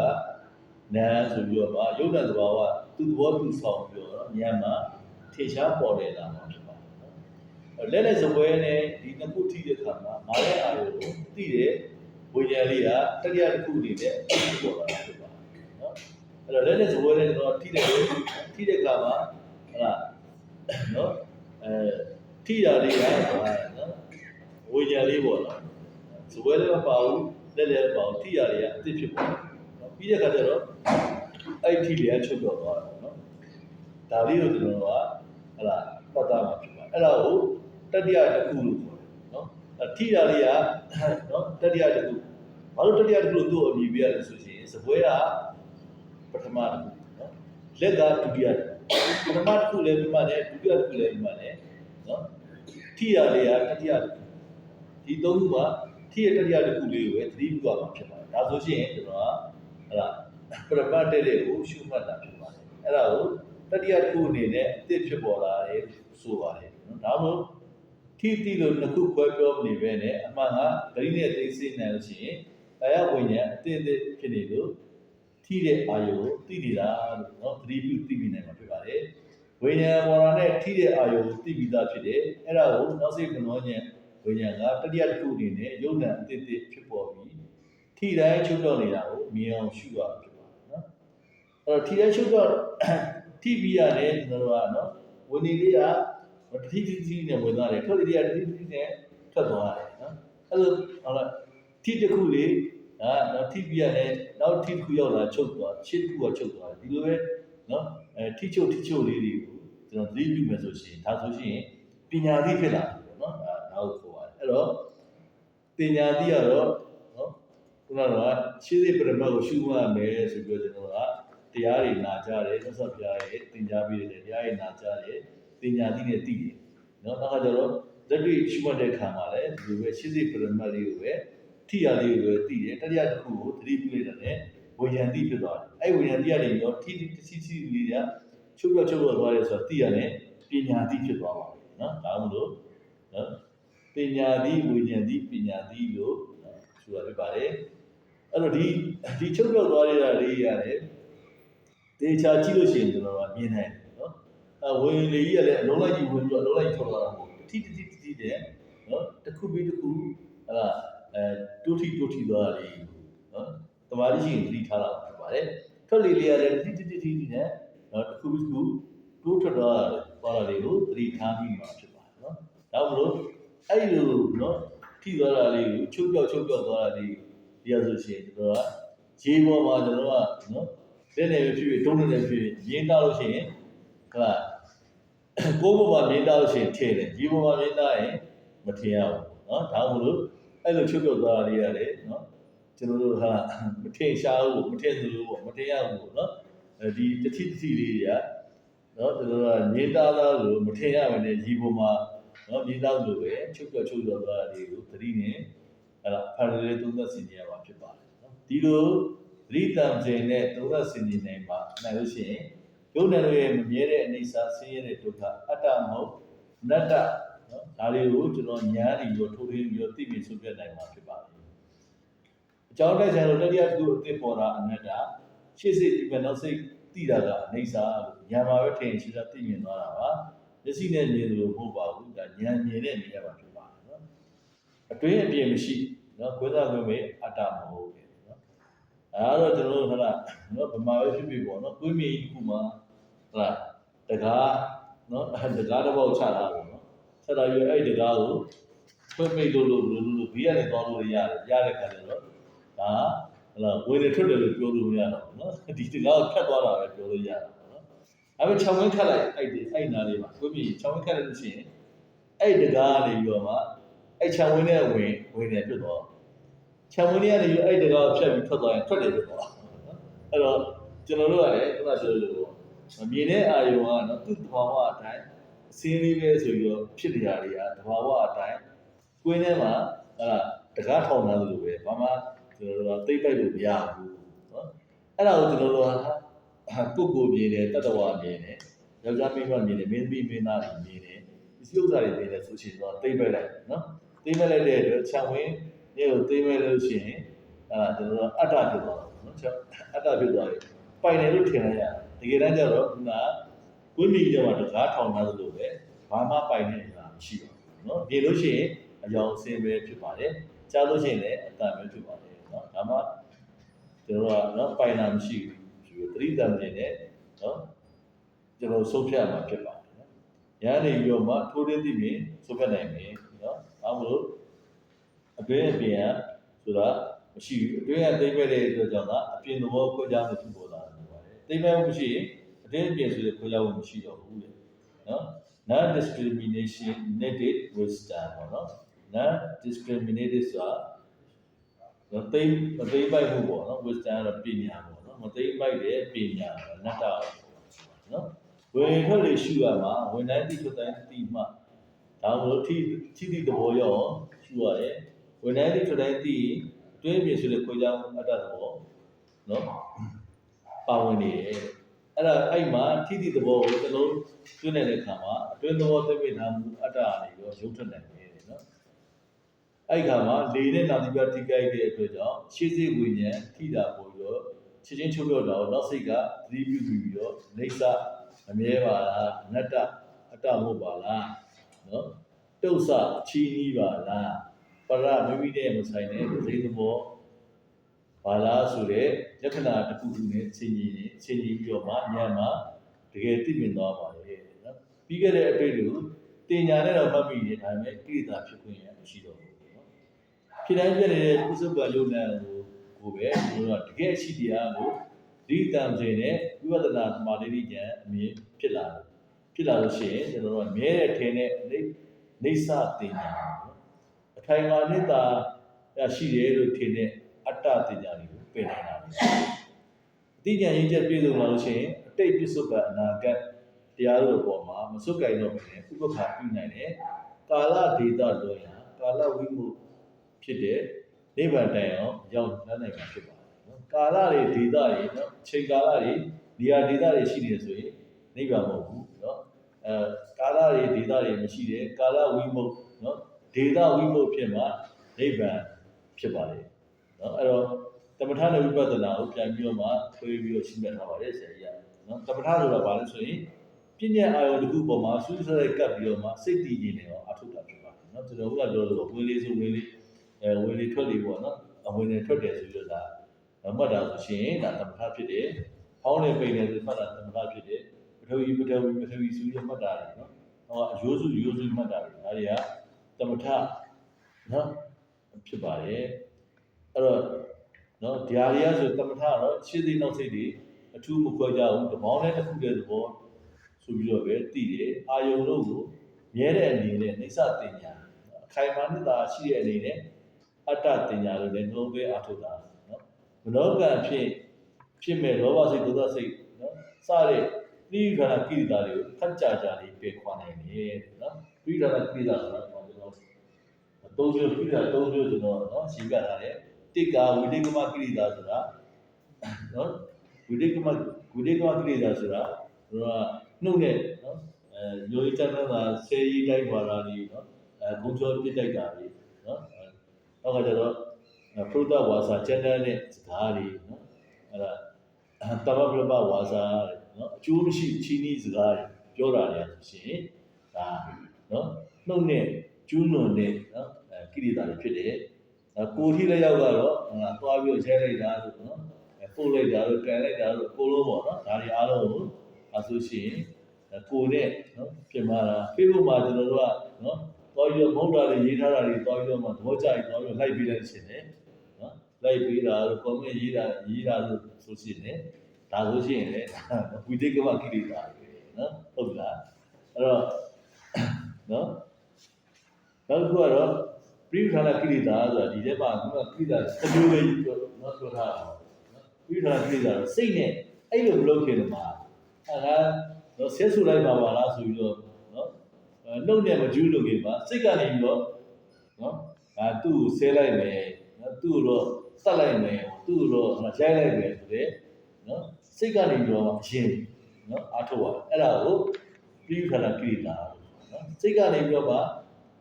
နာဆိုပြီးတော့မှရုပ်နာသဘာဝသူ့သဘောသူဆောင်ပြီးတော့ဉာဏ်မှာထင်ရှားပေါ်တယ်လာမှာဖြစ်ပါတယ်နော်လက်နဲ့စပွဲနဲ့ဒီနှစ်ခုထိတဲ့အခါမှာမာရဲ့အာရုံကိုသိတဲ့ဝိညာဉ်လေးကတတိယတစ်ခုအနေနဲ့ပေါ်လာတာဖြစ်ပါတယ်နော်အဲ့တော့လက်နဲ့စပွဲနဲ့တော့ထိတဲ့အခါမှာဟုတ်လားနော်ထိတာလေးကနော်ဝိညာဉ်လေးပေါ့နော်စပွဲလည်းမပါဘူးလက်လည်းမပါဘူးထိတာလေးကအသစ်ဖြစ်ပေါ်တယ်နော်ပြီးတဲ့အခါကျတော့အဲ့ထိလေးကချုပ်တော့သွားတယ်နော်ဒါလေးကိုကျွန်တော်ကဟုတ်လားပတ်သားမှာဖြစ်ပါတယ်အဲ့ဒါကိုတတိယတစ်ခုလို့ခေါ်တယ်နော်ထိတာလေးကနော်တတိယတစ်ခုဘာလို့တတိယတစ်ခုလို့သူ့အမည်ပေးရလဲဆိုရင်စပွဲကပထမတစ်ခုနော်လက်ကဒုတိယပထမတစ်ခုလည်းပြီးမှလည်းဒုတိယတစ်ခုလည်းပြီးမှလည်းနော်ထိရလေးကတတိယတစ်ခုဒီသုံးခုမှာထိရတတိယတစ်ခုလေးကိုပဲသတိပြုရမှာဖြစ်ပါတယ်ဒါဆိုရှင်ကျွန်တော်ကဟုတ်လားပရမတ်တဲ့ကိုရှုမှတ်တာဖြစ်ပါတယ်အဲ့ဒါကိုတတိယတစ်ခုအနေနဲ့အသစ်ဖြစ်ပေါ်လာတယ်ဆိုပါတယ်နော်ဒါမှမဟုတ်ထိတိလို့နှစ်ခုခွဲပြောနေပဲနဲ့အမှန်ကဂရိနဲ့သိစိတ်နိုင်လို့ရှိရင်ကာယဝိညာဉ်အသစ်ဖြစ်နေလို့ထိတဲ့အာယုကိုသိနေတာလို့နော်သတိပြုသိပြီးနိုင်မှာဖြစ်ပါတယ်ဝိညာဉ်ပေါ်လာတဲ့ထိတဲ့အာယုကိုသိပြီးသားဖြစ်တယ်အဲ့ဒါကိုနောက်စိတ်မနှောဉဏ်ဝိညာဉ်ကတတိယတစ်ခုအနေနဲ့ယုံနာအသစ်ဖြစ်ပေါ်ပြီးထိတိုင်းချုပ်တော့နေတာကိုမြင်အောင်ရှုရဖြစ်ပါတယ်နော်အဲ့တော့ထိတိုင်းချုပ်တော့ထိပြီးရတယ်ကျွန်တော်တို့ကနော်ဝိညာဉ်လေးကတိနဲ့ဝင်သွားတယ်ထွက်လေးကတိနဲ့ထွက်သွားတယ်နော်အဲ့လိုဟုတ်လားထိတစ်ခုလေးနော်ထိပြီးရတယ်နောက်ထိတစ်ခုရောက်လာချုပ်သွားရှင်းတစ်ခုကချုပ်သွားတယ်ဒီလိုပဲနော်ထိချုပ်လေးတွေကိုကျွန်တော်သတိပြုမယ်ဆိုရှင်ဒါဆိုရှင်ပညာသိဖြစ်လာတယ်နော်ဒါကိုခေါ်ပါတယ်အဲ့တော့ပညာသိရတော့နော်ခုနကရှင်းစိပရမတ်ကိုရှုမှတ်မယ်ဆိုပြီးတော့ကျွန်တော်ကတရားတွေနာကြတယ်သစ္စာပြရဲသင်ကြားပေးတယ်တရားတွေနာကြတယ်ပညာသိနဲ့သိတယ်နော်နောက်ကကျတော့လက်တွေ့ရှုမှတ်တဲ့ခံမှာလည်းဒီလိုပဲရှင်းစိပရမတ်လေးကိုပဲထိရလေးကိုပဲသိတယ်တတိယတစ်ခုကိုသတိပြုလိုက်တဲ့ဝိညာဉ်သိဖြစ်သွားတယ်အဲ့ဝိညာဉ်သိရတယ်ရောထိလေးကချုပ်သွားတယ်ဆိုတော့သိရတယ်ပညာသိဖြစ်သွားပါမယ်နော်ဒါမှမဟုတ်နော်ပညာသိဝိညာဉ်သိပညာသိလို့ဆိုတာဖြစ်ပါတယ်အဲ့တော့ဒီချုပ်သွားတဲ့လေးရတယ်တေချာကြည့်လို့ရှိရင်ကျွန်တော်ကမြင်နိုင်တယ်နော်ဝိညာဉ်လေးကြီးကလည်းအလုံးလိုက်ကြီးဝင်ပြီးအလုံးလိုက်ထွက်သွားတာမဟုတ်ဘူးတိတဲ့နော်တစ်ခုပြီးတစ်ခုဟာတိုးထီသွားတာလေးနော်တမားရှိရင်သတိထားတာဖြစ်ပါတယ်ထွက်လေးကလည်းတိနဲ့နော်တစ်ခုပြီးတစ်ခုတိုးထွက်သွားတာလေးကိုသတိထားပြီးမှဖြစ်ပါတယ်နော်ဒါမှမဟုတ်အဲ့လိုနော်ထိသွားတာလေးကိုချုပ်ပြောက်သွားတာလေးဒီရဆိုရှင်ကျွန်တော်ကရေပေါ်မှာကျွန်တော်ကနော်လက်နဲ့ဖြစ်တုံးနဲ့ဖြစ်ရင်းတာလို့ရှိရင်ဟုတ်လားကိုယ်ပေါ်မှာမြင်တာလို့ရှိရင်ထည့်တယ်ရေပေါ်မှာမြင်တာရင်မထင်ရဘူးနော်ဒါမှမဟုတ်အဲ့လိုချုပ်ပြောက်သွားတာလေးရတယ်နော်ကျွန်တော်တို့ဟာမထင်ရှားဘူးမထင်သလိုပေါ့မထင်ရဘူးပေါ့နော်ဒီတတိလေးတွေကနော်ကျွန်တော်ကမြင်တာလားလို့မထင်ရပါနဲ့ရေပေါ်မှာနော်မြင်တာလို့ပဲချုပ်ပြောက်သွားတာလေးကိုသတိနဲ့အဲ့ဒါဖန်လေးသုံးသက်ဆင်ခြင်ရမှာဖြစ်ပါတယ်နော်ဒီလိုသတိတမ်းခြင်းနဲ့သုံးသက်ဆင်ခြင်နိုင်ပါနိုင်လို့ရှိရင်ယုံနယ်ရဲ့မမြဲတဲ့အနေစာဆင်းရဲတဲ့ဒုက္ခအတ္တမဟုတ်နတ္တနော်ဒါတွေကိုကျွန်တော်ညားပြီးတော့ထိုးထွင်းပြီးတော့သိမြင်ဆုံးဖြတ်နိုင်မှာဖြစ်ပါတယ်အကြောင်းတိုက်ဆိုင်လို့တတိယတစ်ခုအသစ်ပေါ်တာအနတ္တရှေ့စိတ်ဒီဘက်နောက်စိတ်သိတာကအနေစာညာမှာပဲထင်ရှင်းတာသိမြင်သွားတာပါမျက်စိနဲ့မြင်လို့မဟုတ်ပါဘူးဒါဉာဏ်မြင်နဲ့မြင်ရမှာဖြစ်ပါတယ်နော်အတွင်းအပြင်မရှိနော်ခွဲစားခွင့်ပဲအတ္တမဟုတ်ဘူးနော်အဲတော့ကျွန်တော်တို့ဟလာနော်ဗမာပဲဖြစ်ဖြစ်ပေါ့နော်ကိုယ်မြင်တစ်ခုမှာဟလာတကားနော်တကားတစ်ပေါက်ချတာပေါ့နော် ဆက်လာပြီးအဲ့တကားကိုဖွင့်မိတ်လို့ဘီးကနေသွားလို့ရတဲ့ခါကျတော့ဒါဟလာဝင်နေထွက်တယ်လို့ပြောလို့မရတော့ဘူးနော်ဒီတကားကိုဖြတ်သွားတာပဲပြောလို့ရတာပေါ့နော်အဲ့ဒီ6ဝင်းခတ်လိုက်အဲ့နားလေးမှာကိုပြီး6ဝင်းခတ်လိုက်လို့ရှိရင်အဲ့တကားကနေပြီးတော့မှအဲ့6ဝင်းနဲ့ဝင်နေပြတ်သွား6ဝင်းကနေပြီးအဲ့တကားကိုဖြတ်ပြီးထွက်သွားရင်ထွက်တယ်ပြတ်သွားနော်အဲ့တော့ကျွန်တော်တို့ကလည်းခုနပြောလို့မြင်တဲ့အာယုံကနော်သူ့သဘာဝအတိုင်းအစင်းလေးပဲဆိုပြီးတော့ဖြစ်နေတာတွေကသဘာဝအတိုင်းကွင်းထဲမှာတကားထောင်ထားသလိုပဲဘာမှကျွန်တော်တို့ကသိပိုက်လို့မရဘူးနော်အဲ့ဒါကိုကျွန်တော်တို့ကကိုမြင်တယ်တတ္တဝါမြင်တယ်ယောက်ျားမိန်းမမြင်တယ်မင်းသမီးမင်းသားတွေမြင်တယ်ဒီဥစ္စာတွေမြင်တယ်ဆိုရှင်တော့သိပိုက်လိုက်နော်သိပိုက်လိုက်တဲ့အတွက်ခြံဝင်းနေကိုသိပိုက်လို့ရှိရင်ကျွန်တော်တို့အတ္တဖြစ်သွားတယ်နော်အတ္တဖြစ်သွားတယ်ပိုင်တယ်လို့ထင်လိုက်ရတကယ်တမ်းကျတော့ခုနကွင်းမီထဲမှာတကားထောင်ထားသလိုပဲဘာမှပိုင်နေတာမရှိပါဘူးနော်မြင်လို့ရှိရင်အယောင်အစင်းပဲဖြစ်ပါတယ်ကြားလို့ရှိရင်လည်းအတန်ပဲဖြစ်ပါတယ်နော်ဒါမှကျွန်တော်ကနော်ပိုင်တာမရှိဘူးဆိုပြီးသတိတမ်းနေနဲ့နော်ကျွန်တော်ဆုံးဖြတ်မှာဖြစ်ပါတယ်နော်ရန်နေပြီးတော့မှထိုးတင်းသိပြီးဆုံးဖြတ်နိုင်မယ်နော်အားမလို့အတွင်းအပြင်ဆိုတာမရှိဘူးအတွင်းကသိမဲ့တဲ့အတွက်ကြောင့်အပြင်သဘောခွဲခြားမှုဖြစ်ပေါ်လာတယ်ပါတယ်သိမဲ့မှုမရှိရင်အတွင်းအပြင်ဆိုတဲ့ခွဲခြားမှုမရှိတော့ဘူးလေနော် non discriminated wisdom ပေါ့နော် non discriminated ဆိုတာမသိပိုက်မှုပေါ့နော် wisdom ကတော့ပညာပေါ့နော်မသိပိုက်တဲ့ပညာနတ္တနော်ဝင်ထွက်လေရှုရမှာဝင်တိုင်းတိထွက်တိုင်းတိမှဒါလို့ထိတိသဘောရောရှုရတယ်ဝင်တိုင်းတိထွက်တိုင်းတိတွင်းပြင်ဆိုတဲ့ခွဲခြားမှုအတ္တသဘောနော်ပါဝင်နေတယ်အဲ့မှာထိတိသဘောကိုတစ်လုံးတွင်းနေတဲ့အခါမှာအတွင်းသဘောသိမိနာမှုအတ္တအနေရောရုပ်ထွက်နိုင်တယ်နော်အဲ့ခါမှာလေနဲ့နာတိပြထိကြိုက်တဲ့အတွက်ကြောင့်ရှေးစိတ်ဝိညာဉ်ထိတာပေါ်ပြီးတော့ချက်ချင်းချုပ်တော့နောက်စိတ်ကသတိပြုပြီးတော့နေဆာအမြဲပါလားအနတ္တအတ္တမဟုတ်ပါလားနော်တုတ်ဆချီးနီးပါလားပရမိမိနဲ့မဆိုင်တဲ့စိတ်သဘောဘာလားဆိုတဲ့လက္ခဏာတစ်ခုခုနဲ့ဆင်ញင်ပြီးတော့မှဉာဏ်မှာတကယ်သိမြင်သွားပါလေနော်ပြီးခဲ့တဲ့အတွေ့အကြုံတင်ညာနဲ့တော့မှတ်မိနေဒါပေမဲ့ကိလေသာဖြစ်ခွင့်ရမရှိတော့ဘူးနော်ဖြစ်တိုင်းပြနေတဲ့ပုစုပ္ပယုံနဲ့ကိုပဲကျွန်တော်ကတကယ်ရှိတရားကိုဒီတံစဉ်နဲ့ဝိပဿနာသမာဓိဉာဏ်အမြင်ဖြစ်လာလို့ရှိရင်ကျွန်တော်တို့မြဲတဲ့ထင်တဲ့နေဆတင်ညာအထိုင်မှာနိတ္တာရှိတယ်လို့ထင်တဲ့အတ္တတင်ညာတွေကိုပယ်နိုင်တာအတိညာရင်းချက်ပြည့်စုံလာလို့ရှိရင်အတိတ်ပြစ္ဆုတ်ကအနာဂတ်တရားတို့အပေါ်မှာမစွတ်ကြိုင်တော့ဘူးဥပ္ပခါပြုနိုင်တယ်ကာလဒေတာလွန်ရာကာလဝိမှုဖြစ်တဲ့နိဗ္ဗာန်တိုင်အောင်ရောက်နိုင်မှာဖြစ်ပါတယ်နော်ကာလတွေဒေတာတွေနော်ချိန်ကာလတွေနေရာဒေတာတွေရှိနေဆိုရင်နိဗ္ဗာန်မဟုတ်ဘူးနော်ကာလတွေဒေတာတွေမရှိတဲ့ကာလဝိမှုနော်ဒေတာဝိမှုဖြစ်မှာနိဗ္ဗာန်ဖြစ်ပါတယ်နော်အဲ့တော့သမထနဲ့ဝိပဿနာကိုပြန်ပြီးတော့မှထွေးပြီးတော့ရှင်းပြထားပါတယ်ဆရာကြီးကနော်သမထဆိုတာဘာလဲဆိုရင်ပြည့်ညက်အာရုံတစ်ခုပေါ်မှာစူးစိုက်ကပ်ပြီးတော့မှစိတ်တည်ငြိမ်နေအောင်အထုတာဖြစ်ပါတယ်နော်ကျွန်တော်ကပြောလို့ဝင်လေဆိုဝင်လေဝင်လေထွက်လေပေါ့နော်အဝင်လေထွက်တယ်ဆိုပြီးတော့ဒါမှတ်တာဆိုရှင်ဒါသမထဖြစ်တယ်ဖောင်းနေပိန်နေဆိုမှတ်တာသမထဖြစ်တယ်ပထဝီဆိုပြီးမှတ်တာတယ်နော်ဟောအယိုးစုမှတ်တာတယ်ဒါတွေကသမထနော်ဖြစ်ပါတယ်အဲ့တော့နော်ဒီဟာတွေကဆိုသမထတော့ရှင်းသိနောက်စိတ်တွေအထူးမခွဲကြဘူးတပေါင်းနဲ့တစ်ခုတည်းသဘောဆိုပြီးတော့ပဲတည်တယ်အာယုံတို့ကိုမြဲတဲ့အနေနဲ့နှိစ္စတင်ညာအခိုင်အမာနဲ့သာရှိတဲ့အနေနဲ့အတ္တတင်ညာလို့လည်းနှလုံးသွင်းအားထုတ်တာနော်မနောကံဖြစ်မဲ့လောဘစိတ်ဒေါသစိတ်နော်စတဲ့သီးခန္ဓာကိရိတာတွေကိုထပ်ကြလေးပယ်ခွာနိုင်တယ်နော်ပြီးတော့ကိရိတာဆိုတာကျွန်တော်သုံးမျိုးကိရိတာသုံးမျိုးကျွန်တော်နော်ရှင်းပြထားတယ်တိကာဝိတိကမကိရိတာဆိုတာနော်ဝိတိကမကိရိတာဆိုတာတို့ကနှုတ်နဲ့နော်ရိုးချမ်းသာဆဲရီတိုက်ပါတာတွေနော်ဂုံချောပြစ်တိုက်တာတွေနော်နောက်ကကျတော့ဖရုဒဝါစာကျမ်းတမ်းနဲ့စကားတွေနော်အဲ့ဒါတမပလပဝါစာနော်အကျိုးမရှိချီးနှီးစကားတွေပြောတာတွေဆိုရှင်ဒါနော်နှုတ်နဲ့ကျူးလွန်တဲ့နော်ကိရိတာတွေဖြစ်တယ်ကိုထိလည်းရောက်တော့သွားပြီးရဲလိုက်တာလို့နော်ပို့လိုက်တာလို့ကန်လိုက်တာလို့ကိုလုံးပေါ့နော်ဒါတွေအားလုံးကိုဆိုရှင် ကိုနဲ့နော်ပြင်မာတာ Facebook မှာကျွန်တော်တို့ကနော်တော်ပြီးတော့မဟုတ်တာတွေရေးထားတာတွေတော်ပြီးတော့မှသဘောကျပြီးတော်ပြီးလိုက်ပေးတဲ့အချိန်နဲ့နော်လိုက်ပေးတာလို့ comment ရေးတာလို့ဆိုရှင်နဲ့ဒါဆိုရှင်လေဝိသေကမကိလေသာနော်ဟုတ်လားအဲ့တော့နော်နောက်တစ်ခုကတော့ပြိဋ္ဌာနာကိလေသာဆိုတာဒီထဲမှာခုနကိလေသာတစ်မျိုးပဲနော်ပြောထားတာနော်ပြိဋ္ဌာနာကိလေသာတော့စိတ်နဲ့အဲ့လိုမလုပ်ခင်မှာနော်ဆက်ဆူလိုက်ပါလားဆိုပြီးတော့နော်နှုတ်နဲ့မကျူးလို့ခင်မှာစိတ်ကနေပြီးတော့နော်သူ့ကိုဆဲလိုက်မယ်နော်သူ့ကိုတော့စက်လိုက်မယ်သူ့ကိုတော့ရိုက်လိုက်မယ်ဆိုတဲ့နော်စိတ်ကနေပြီးတော့အရင်နော်အားထုတ်ရအဲ့ဒါကိုပြိဋ္ဌာနာကိလေသာနော်စိတ်ကနေပြီးတော့မှ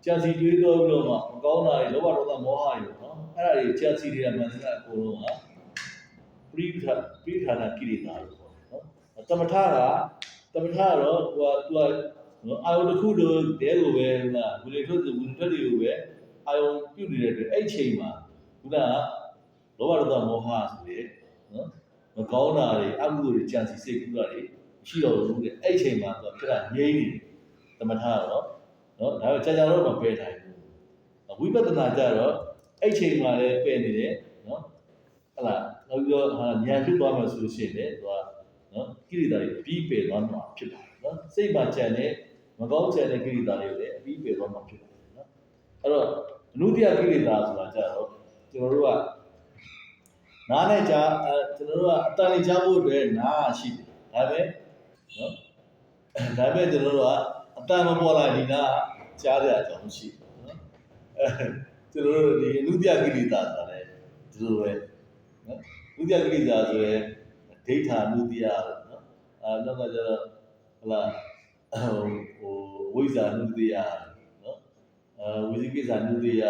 ကြာစီတွေးတော့ပြီးတော့မှမကောင်းတာတွေလောဘဒေါသမောဟတွေနော်အဲ့ဒါတွေကြာစီတွေကမှန်စကားအကုန်လုံးကပြိဋ္ဌာနာကိလေသာလို့ပေါ့နော်တမထကတော့သူကနော်အာယုတစ်ခုလိုတဲကိုပဲလားဝိလေထွက်တွေကိုပဲအာယုပြုတ်နေတဲ့အတွက်အဲ့ချိန်မှာခုနကလောဘဒေါသမောဟဆိုတဲ့နော်မကောင်းတာတွေအမှုတွေကြာစီစိတ်ကူးတာတွေရှိတော့ဘူးတဲ့အဲ့ချိန်မှာသူကဖြစ်တာငြိမ်းနေတယ်တမထကတော့နော်ဒါပေမဲ့ကြာတော့မပယ်နိုင်ဘူးဝိပဿနာကြတော့အဲ့ချိန်မှာလည်းပယ်နေတယ်နော်ဟလာနောက်ပြီးတော့ဉာဏ်ဖြစ်သွားမှဆိုလို့ရှိရင်လည်းသူကနော်ကိလေသာတွေပြီးပယ်သွားမှာဖြစ်ပါတယ်နော်စိတ်မှာကြံတဲ့မကောင်းကြံတဲ့ကိလေသာတွေကိုလည်းပြီးပယ်သွားမှာဖြစ်ပါတယ်နော်အဲ့တော့အနုတ္တိယကိလေသာဆိုတာကြတော့ကျွန်တော်တို့ကနားနဲ့ကြားကျွန်တော်တို့ကအတန်လေးကြားဖို့အတွက်နားရှိတယ်ဒါပဲနော်ဒါပဲကျွန်တော်တို့ကအတန်မပေါ်လာဒီနားကြားရအကြောင်းရှိနော်ကျွန်တော်တို့ဒီအနုတ္တိယကိလေသာဆိုတာလည်းဒီလိုပဲနော်အနုတ္တိယကိလေသာဆိုရင်ဒိဋ္ဌာနုတ္တိယနော်နောက်ကကျတော့ဟလာဝိဇ္ဇာနုတ္တိယနော်ဝိသိကိစ္စနုတ္တိယ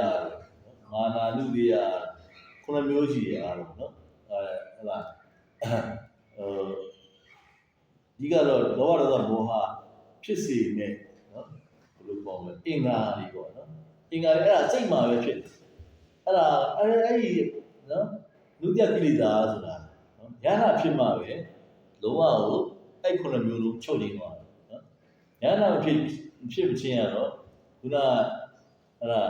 မာနာနုတ္တိယခုနှစ်မျိုးရှိရအောင်နော်ဟလာဒီကတော့လောဘဒေါသမောဟဖြစ်စေနဲ့နော်ဘယ်လိုပေါ့လဲအင်္ဂါတွေပေါ့နော်အင်္ဂါတွေအဲ့ဒါစိတ်မှာပဲဖြစ်တယ်အဲ့ဒါအဲ့ဒီနော်နုတ္တိယကိလေသာဆိုတာနော်ဉာဏ်ဖြစ်မှပဲလုံးဝကိုအဲ့ခုနှစ်မျိုးလုံးချုပ်နေသွားတယ်နော်ဉာဏ်မဖြစ်မချင်းရတော့ခုနအဲ့ဒါ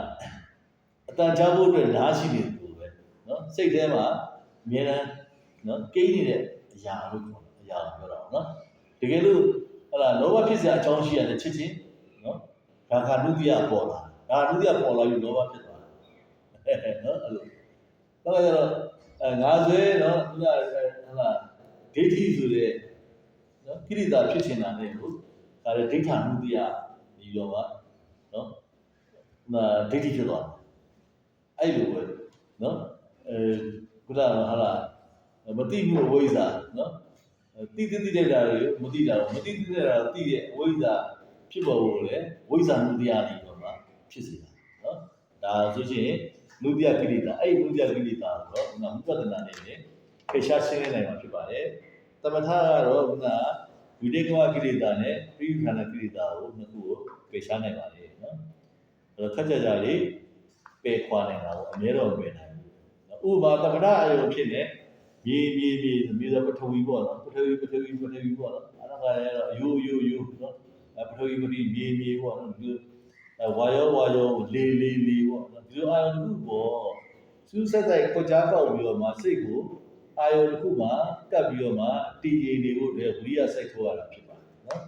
အတန်ကြားဖို့အတွက်ဓာတ်ရှိနေတယ်ပဲနော်စိတ်ထဲမှာအမြဲတမ်းနော်ကိန်းနေတဲ့အရာလို့ခေါ်တယ်အရာကိုပြောတာနော်တကယ်လို့ဟလာလောဘဖြစ်စရာအကြောင်းရှိရတယ်ချစ်ချင်းနော်ဒါကနုတ္တိယပေါ်လာဒါနုတ္တိယပေါ်လာပြီးလောဘဖြစ်သွားတယ်နော်အဲ့လိုတော့ကျတော့ငါဆွဲနော်ခုနဟလာဒိဋ္ဌိဆိုတဲ့နော်ကိရိတာဖြစ်နေတာနဲ့ကိုဒါလည်းဒိဋ္ဌာနုတ္တိယဒီရောကနော်ဒိဋ္ဌိဖြစ်သွားတယ်အဲ့လိုပဲနော်ခုနဟလာမသိမှုအဝိဇ္ဇာနော်တိတဲ့တာတွေမသိတာမသိတဲ့တာသိတဲ့အဝိဇ္ဇာဖြစ်ပေါ်လို့လေဝိဇ္ဇာနုတ္တိယနေတော့မှဖြစ်စေတာနော်ဒါဆိုရင်နုတ္တိယကိလေသာအဲ့နုတ္တိယကိလေသာတော့ခုနဝိပဿနာနဲ့လည်းခေရှားရှင်းနေနိုင်မှာဖြစ်ပါတယ်တမထကတော့ခုနဝိတေကဝကိလေသာနဲ့ပြိဋ္ဌာနာကိလေသာကိုနှစ်ခုကိုခေရှားနိုင်ပါတယ်နော်အဲ့တော့ခက်ကြလေးပယ်ခွာနိုင်တာကိုအများတော့ပယ်နိုင်ဘူးဥပမာတမထအယုံဖြစ်နေမြေသာပထဝီပေါ့နော်ပထဝီပေါ့နော်အဲ့ဒါကလည်းတော့ရိုးနော်ပထဝီမြေပေါ့နော်ဒီဝါယောလေပေါ့နော်ဒီလိုအာယုံတစ်ခုပေါ့စူးစက်တိုက်ခွကြားပေါက်ပြီးတော့မှစိတ်ကိုအာယုံတစ်ခုမှာကပ်ပြီးတော့မှတည်ငြိမ်နေဖို့အတွက်ဝိရိယစိုက်ထိုးရတာဖြစ်ပါတယ်နော်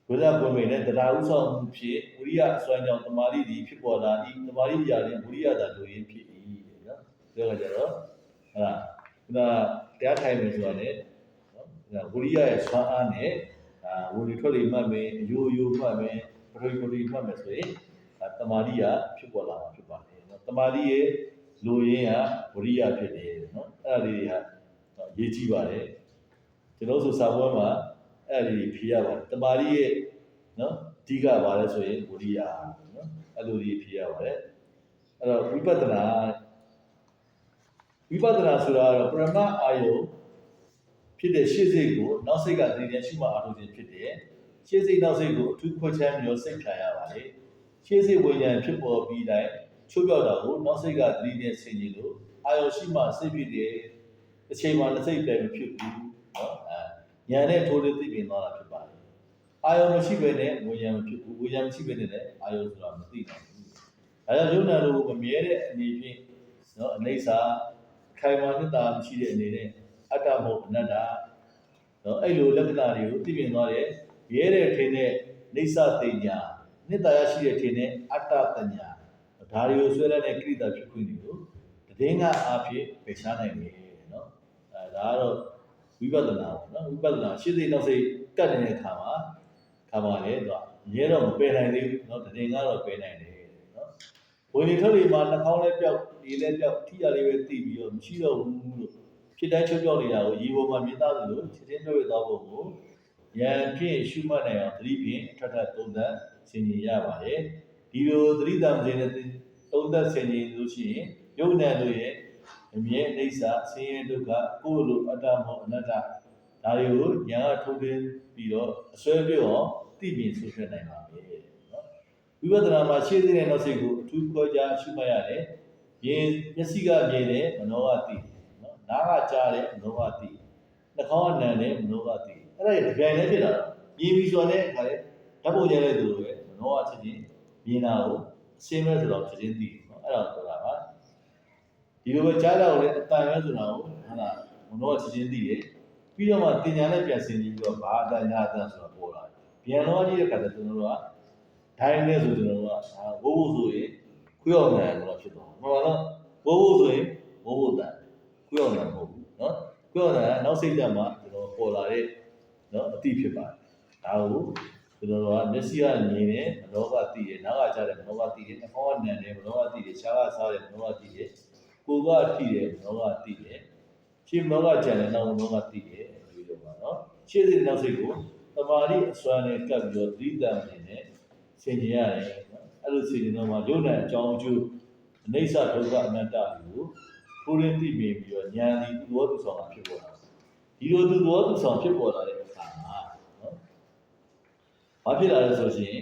ဘုရားပွင့်နေတဲ့တရားဥဆောင်မှုဖြစ်ဝိရိယအစွမ်းကြောင့်တမာတိဒီဖြစ်ပေါ်လာ၏တမာတိရာရင်ဝိရိယသာတို့ရင်ဖြစ်၏နော်ဒါကြတော့ဟုတ်လားခုနတရားထိုင်မယ်ဆိုတာလေနော်ဝိရိယရဲ့စွမ်းအားနဲ့ဝိရိထွက်လေမှတ်မယ်အယိုးမှတ်မယ်ပထဝီမှတ်မယ်ဆိုရင်တမာတိကဖြစ်ပေါ်လာမှာဖြစ်ပါတယ်နော်တမာတိရဲ့လိုရင်းကဝိရိယဖြစ်တယ်နော်အဲ့ဒါလေးတွေကရေးကြည့်ပါတယ်ကျွန်တော်ဆိုစာပွဲမှာအဲ့ဒီဖြေရပါတယ်တမာတိရဲ့နော်အဓိကပါလဲဆိုရင်ဝိရိယနော်အဲ့လိုကြီးဖြေရပါတယ်အဲ့တော့ဝိပဿနာဆိုတာကတော့ပရမအာယုဖြစ်တဲ့ရှေ့စိတ်ကိုနောက်စိတ်ကတည်နေရှိမှအားထုတ်ခြင်းဖြစ်တယ်ရှေ့စိတ်နောက်စိတ်ကိုအထူးခွဲခြားမျိုးစိတ်ဖြာရပါတယ်ရှေ့စိတ်ဝိညာဉ်ဖြစ်ပေါ်ပြီးတိုင်းချိုးပြောက်တာကိုနောက်စိတ်ကတည်နေဆင်ခြင်လို့အာယုရှိမှစိတ်ဖြစ်တယ်အချိန်မှတစ်စိတ်တည်းမဖြစ်ဘူးနော်ဉာဏ်နဲ့ထိုးလေးသိမြင်သွားတာဖြစ်ပါတယ် အာယုံမရှိဘဲနဲ့ဝိညာဉ်မဖြစ်ဘူးဝိညာဉ်မရှိဘဲနဲ့လည်းအာယုံဆိုတာမသိနိုင်ဘူးဒါကြောင့်ယုံနာလို့မမြဲတဲ့အနေဖြင့်နော်အနေစာခိုင်မာနှစ်သာမရှိတဲ့အနေနဲ့အတ္တမဟုတ်အနတ္တနော်အဲ့လိုလက္ခဏာတွေကိုသိမြင်သွားတယ်ရဲတဲ့ထင်တဲ့နေဆတင်ညာနှစ်သာရရှိတဲ့ထင်တဲ့အတ္တတညာဒါတွေကိုဆွဲလိုက်တဲ့ကိရိတာဖြစ်ခွင့်တွေကိုတည်ငါအားဖြင့်ပယ်ရှားနိုင်တယ်နော်ဒါကတော့ဝိပဿနာပေါ့နော်ဝိပဿနာရှင်းစိတ်နောက်စိတ်ကတ်နေတဲ့အခါမှာလေသူကရဲတော့မပယ်နိုင်သေးဘူးနော်တည်ငါတော့ပယ်နိုင်တယ်နော်ဝင်နေထွက်နေမှာနှာခေါင်းလည်းပြောက်ဒီလည်းပြောက်ထိရလေးပဲသိပြီးတော့မရှိတော့ဘူးလို့ဖြစ်တိုင်းချုပ်ပြောက်နေတာကိုရေပေါ်မှာမြင်သားသလိုချက်ချင်းပြောရသွားဖို့ကိုဉာဏ်ဖြင့်ရှုမှတ်နိုင်အောင်သတိဖြင့်ထပ်ထပ်သုံးသပ်ဆင်ခြင်ရပါတယ်ဒီလိုသတိတမ်းခြင်းနဲ့သုံးသပ်ဆင်ခြင်လို့ရှိရင်ယုံနဲ့လို့ရဲ့အမြဲအိဋ္ဌဆင်းရဲဒုက္ခကိုယ်လိုအတ္တမဟုတ်အနတ္တဒါတွေကိုဉာဏ်ကထုတ်သွင်းပြီးတော့အစွဲပြောအောင်သိမြင်ဆွေးနွေးနိုင်ပါမယ်နော်ဝိပဿနာမှာရှင်းတဲ့နောက်စိတ်ကိုအထူးခွဲခြားရှုမှတ်ရတယ်ရင်မျက်စိကမြင်တယ်မနောကသိနော်နားကကြားတယ်မနောကသိနှာခေါင်းကနံတယ်မနောကသိအဲ့ဒါကြိုင်လည်းဖြစ်လာတော့မြင်ပြီးဆိုတဲ့အခါလေဓာတ်ပုံကျတဲ့သူလိုပဲမနောကချက်ချင်းမြင်တာကိုအရှင်းမဲ့ဆိုတော့ချက်ချင်းသိတယ်နော်အဲ့ဒါကိုပြောတာပါဒီလိုပဲကြားတာကိုလည်းအတန်ပဲဆိုတာကိုဟုတ်လားမနောကချက်ချင်းသိတယ်ပြီးတော့မှတင်ညာနဲ့ပြန်ဆင်ပြီးတော့ဘာအတန်ညာအတန်ဆိုတာပေါ်လာတယ်ပြန်တော့ကြည့်တဲ့အခါကျကျွန်တော်တို့ကဒိုင်းနဲ့ဆိုကျွန်တော်တို့ကဝိုးဆိုရင်ခွေးအောင်တယ်လို့ဖြစ်သွားတယ်။မှန်ပါလား။ဝိုးဆိုရင်ဝိုးတန်ခွေးအောင်တယ်မဟုတ်ဘူးနော်။ခွေးအောင်တယ်နောက်စိတ်ဓာတ်မှာကျွန်တော်ပေါ်လာတဲ့နော်အတိဖြစ်ပါတယ်။ဒါကိုကျွန်တော်တို့ကမျက်စိကမြင်တယ်မနောကသိတယ်နားကကြားတယ်မနောကသိတယ်နှာခေါင်းကနံတယ်မနောကသိတယ်ရှားကစားတယ်မနောကသိတယ်ကိုယ်ကထိတယ်မနောကသိတယ်ရှင်းမနောကကြံတယ်နောက်မနောကသိတယ်ဒီလိုပါနော်။ရှင်းတဲ့နောက်စိတ်ကိုသမာဓိအစွမ်းနဲ့ကပ်ပြီးတော့သတိတမ်းနေတယ်ဆင်ခြင်ရတယ်နော်အဲ့လိုဆင်ခြင်တော့မှယုံနာအကြောင်းအကျိုးအနိစ္စဒုက္ခအနတ္တကိုကိုယ်ရင်းသိမြင်ပြီးတော့ဉာဏ်ဒီသူတော်သူဆောင်ဖြစ်ပေါ်လာဒီလိုသူတော်သူဆောင်ဖြစ်ပေါ်လာတဲ့အခါမှာနော်ဘာဖြစ်လာလဲဆိုရင်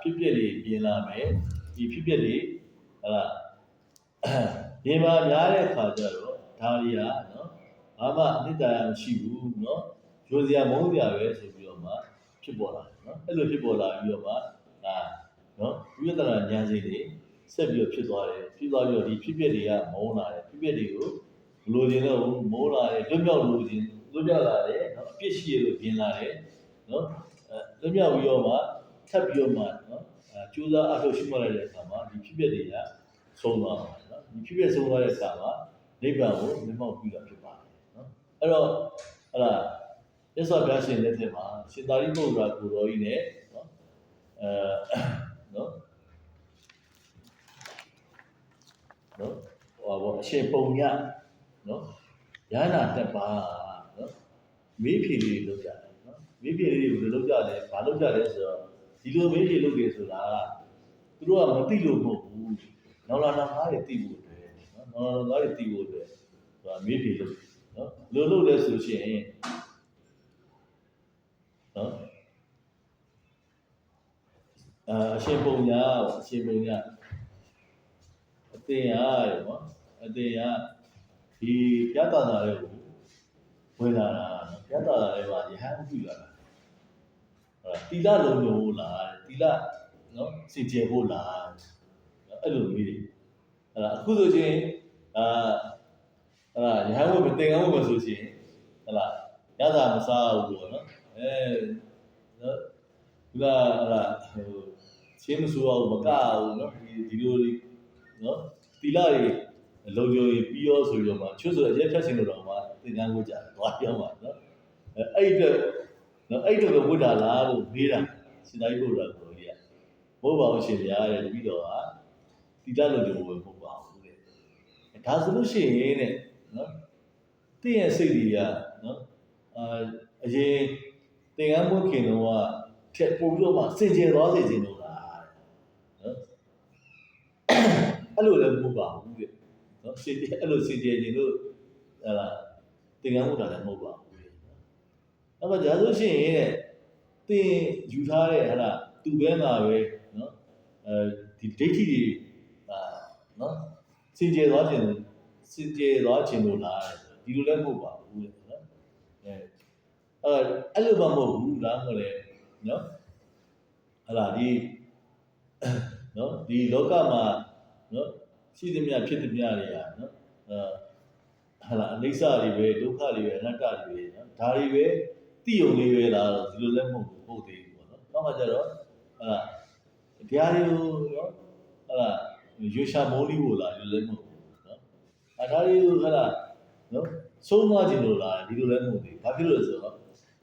ဖြစ်ပျက်တွေပြင်လာမယ်ဒီဖြစ်ပျက်တွေဟာလားဒီမှာများတဲ့အခါကျတော့ဒါတွေကနော်ဘာမှအနှစ်သာရမရှိဘူးနော်ရိုးစရာမုန်းစရာပဲဆိုပြီးတော့မှဖြစ်ပေါ်လာတယ်နော်အဲ့လိုဖြစ်ပေါ်လာပြီးတော့မှဒါနော်ဝိပဿနာဉာဏ်စိတ်တွေဆက်ပြီးတော့ဖြစ်သွားတယ်ဖြစ်သွားပြီးတော့ဒီဖြစ်ပျက်တွေကမုန်းလာတယ်ဖြစ်ပျက်တွေကိုလိုချင်တော့မုန်းလာတယ်လွတ်မြောက်လိုချင်လွတ်မြောက်လာတယ်နော်အပြစ်ရှိရလို့ပြင်လာတယ်နော်လွတ်မြောက်ပြီးတော့မှထပ်ပြီးတော့မှနော်ကြိုးစားအထောက်ရှုမှတ်လိုက်တဲ့အခါမှာဒီဖြစ်ပျက်တွေကဆုံးသွားတယ်နော်ဒီဖြစ်ပျက်ဆုံးသွားတဲ့အခါမှာနိဗ္ဗာန်ကိုမျက်မှောက်ပြုတာဖြစ်ပါတယ်နော်အဲ့တော့ဟုတ်လားမြတ်စွာဘုရားရှင်လက်ထက်မှာရှင်သာရိပုတ္တရာကိုတော်ကြီးနဲ့နော်နော်ဟောအရှင်ပုံညနော်ရဟနာတက်ပါနော်မေးဖြေလေးလုပ်ကြတယ်နော်မေးဖြေလေးတွေဘယ်လိုလုပ်ကြလဲဘာလုပ်ကြလဲဆိုတော့ဒီလိုမေးဖြေလုပ်တယ်ဆိုတာသူတို့ကမသိလို့မဟုတ်ဘူးနောက်လာနောက်သားတွေသိဖို့အတွက်နော်နောက်လာနောက်သားတွေသိဖို့အတွက်ဆိုတာမေးဖြေလုပ်နော်လိုလုပ်လဲဆိုရှင်နော်အရှင်ပုံညာအရှင်ပုံညာအတင်ရတယ်နော်အတင်ရဒီပြတ်တာတွေကိုဝင်လာတာနော်ပြတ်တာတွေပါရဟန်းပြုလာတာတီလာလုံးလုံးလားတီလာနော်စင်ကြယ်ဖို့လားအဲ့လိုမျိုးတွေအခုဆိုချင်းရဟန်းဝတ်မတင်ကန်းဝတ်မဆိုချင်းရတာမစားဘူးပေါ့နော်နော်ဒီကချင်းမဆိုးအောင်မကအောင်နော်ဒီလိုနော်တီလာတွေလုံကြုံပြီးရောဆိုပြီးတော့မှချွတ်ဆိုအရက်ဖြတ်စင်လို့တော့မှသင်္ကန်းဝတ်ကြတယ်သွားပြောင်းပါနော်အဲ့အတွက်နော်အဲ့တို့ကဝတ်တာလားလို့မေးတာရှင်သာရိပုတ္တရာကိုကြီးကဘုရားအောင်ရှင်ဗျာတဲ့တပည့်တော်ကတီလာလုံကြုံဝတ်ဖို့ပါဘူးတဲ့ဒါဆိုလို့ရှိရင်တဲ့နော်တင့်ရဲ့စိတ်တွေကနော်အရင်သင်္ကန်းဝတ်ခင်တော့ကထက်ပို့ပြီးတော့မှစင်ကြယ်သွားစေခြင်းလို့လားနော်အဲ့လိုလည်းမဟုတ်ပါဘူးတဲ့နော်အဲ့လိုစင်ကြယ်ခြင်းလို့သင်္ကန်းဝတ်တာလည်းမဟုတ်ပါဘူးတဲ့အဲ့မှာဒါဆိုရှင်တဲ့သင်ယူထားတဲ့သူပဲမှာပဲနော်ဒီဒိဋ္ဌိတွေနော်စင်ကြယ်သွားခြင်းလို့လားဒီလိုလည်းမဟုတ်ပါဘူးတဲ့နော်အဲ့လိုမှမဟုတ်ဘူးလားမဟုတ်လေ နော်ဟလာဒီနော်ဒီလောကမှာနော်ရှိသမျှဖြစ်သမျှတွေကနော်ဟလာအနိစ္စတွေပဲဒုက္ခတွေပဲအနတ္တတွေပဲနော်ဒါတွေပဲသိုံလေးပဲလားတော့ဒီလိုလည်းမဟုတ်သေးဘူးပေါ့နော်နောက်မှကျတော့ဟလာတရားတွေကိုနော်ဟလာရွှေရှာမိုးလီကိုလားဒီလိုလည်းမဟုတ်ဘူးနော်ဒါတွေကိုဟလာနော်ဆုံးသွားခြင်းလို့လားဒီလိုလည်းမဟုတ်သေးဘူးဘာဖြစ်လို့လဲဆိုတော့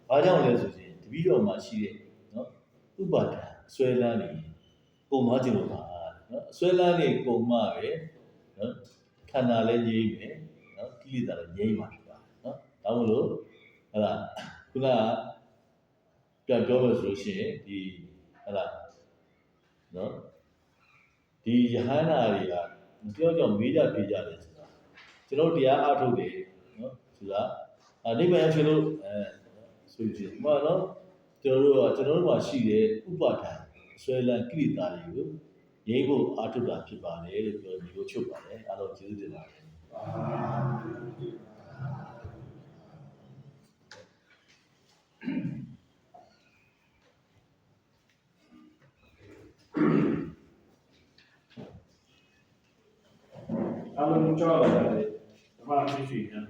ဘာကြောင့်လဲဆိုရင်တပည့်တော်မှာရှိတဲ့နော်ဥပါဒံဆွဲလန်းနေပုံသွားခြင်းလို့ပါနော်ဆွဲလန်းနေပုံမှပဲနော်ခန္ဓာလည်းငြိမ့်မယ်နော်ကိလေသာလည်းငြိမ့်မှာဖြစ်ပါနော်ဒါမို့လို့ဟလာခုနကပြန်ပြောလို့ဆိုရှင်ဒီဟလာနော်ဒီယဟန္တာတွေကတယောက်ကြောင့်မေးကြပြေးကြတယ်ဆိုတာကျွန်တော်တရားအားထုတ်တယ်နော်ဆိုတာနိဗ္ဗာန်ဖြစ်လို့ဆိုကြည့်မှာနော်ကျွန်တော်တို့မှာရှိတဲ့ဥပါဒံဆွဲလန်းကိလေသာတွေကိုငြိမ်းဖို့အားထုတ်တာဖြစ်ပါတယ်လို့ပြောဒီလိုချုပ်ပါတယ်အားလုံးကျေးဇူးတင်ပါတယ်အားလုံးကြောက်ရတယ်ဓမ္မသိရှိတယ်